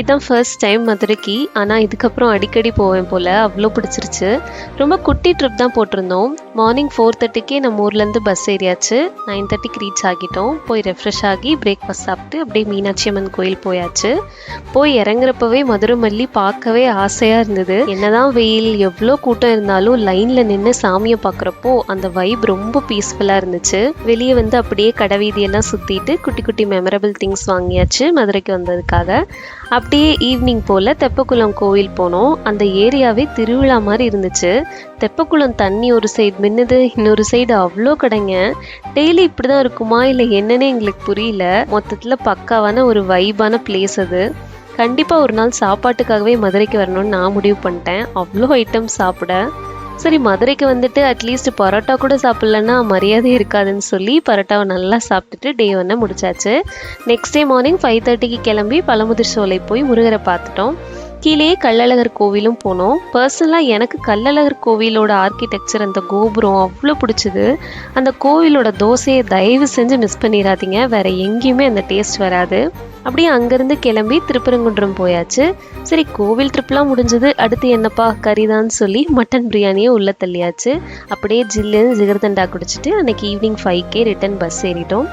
இதான் first time மதுரைக்கு. ஆனால் இதுக்கப்புறம் அடிக்கடி போவேன் போல், அவ்வளோ பிடிச்சிருச்சு. ரொம்ப குட்டி ட்ரிப் தான் போட்டிருந்தோம். மார்னிங் 4:30க்கே நம்ம ஊர்லேருந்து பஸ் ஏறியாச்சு. 9:30க்கு ரீச் ஆகிட்டோம். போய் ரெஃப்ரெஷ் ஆகி பிரேக்ஃபாஸ்ட் சாப்பிட்டு அப்படியே மீனாட்சி அம்மன் கோயில் போயாச்சு. போய் இறங்குறப்பவே மதுரை மல்லி பார்க்கவே ஆசையாக இருந்தது. என்னதான் வெயில் எவ்வளோ கூட்டம் இருந்தாலும் லைனில் நின்று சாமியை பார்க்குறப்போ அந்த வைப் ரொம்ப பீஸ்ஃபுல்லாக இருந்துச்சு. வெளியே வந்து அப்படியே கடை வீதியெல்லாம் சுற்றிட்டு குட்டி குட்டி மெமரபிள் திங்ஸ் வாங்கியாச்சு மதுரைக்கு வந்ததுக்காக. அப்படியே ஈவினிங் போல் தெப்பக்குளம் கோவில் போனோம். அந்த ஏரியாவே திருவிழா மாதிரி இருந்துச்சு. தெப்பக்குளம் தண்ணி ஒரு சைடு மின்னுது, இன்னொரு சைடு அவ்வளோ கடைங்க. டெய்லி இப்படி தான் இருக்குமா இல்லை என்னன்னே எங்களுக்கு புரியல. மொத்தத்தில் பக்காவான ஒரு வைபான பிளேஸ் அது. கண்டிப்பாக ஒரு நாள் சாப்பாட்டுக்காகவே மதுரைக்கு வரணும்னு நான் முடிவு பண்ணிட்டேன். அவ்வளோ ஐட்டம் சாப்பிட. சரி, மதுரைக்கு வந்துட்டு அட்லீஸ்ட் பரோட்டா கூட சாப்பிட்லன்னா மரியாதை இருக்காதுன்னு சொல்லி பரோட்டாவை நல்லா சாப்பிட்டுட்டு டே 1 முடிச்சாச்சு. நெக்ஸ்ட் டே மார்னிங் 5:30க்கு கிளம்பி பழமுதிர் சோலை போய் முருகரை பார்த்துட்டோம். கீழே கள்ளழகர் கோவிலும் போனோம். பர்சனலாக எனக்கு கள்ளழகர் கோவிலோட ஆர்கிடெக்சர், அந்த கோபுரம் அவ்வளோ பிடிச்சிது. அந்த கோவிலோட தோசையை தயவு செஞ்சு மிஸ் பண்ணிடாதீங்க, வேற எங்கேயுமே அந்த டேஸ்ட் வராது. அப்படியே அங்கேருந்து கிளம்பி திருப்பரங்குன்றம் போயாச்சு. சரி, கோவில் ட்ரிப்லாம் முடிஞ்சது, அடுத்து என்னப்பா கறிதான்னு சொல்லி மட்டன் பிரியாணியை உள்ளே தள்ளியாச்சு. அப்படியே ஜில்லுன்னு ஜிகர்தண்டா குடிச்சிட்டு அன்னைக்கு ஈவினிங் 5க்கே ரிட்டன் பஸ் ஏறிட்டோம்.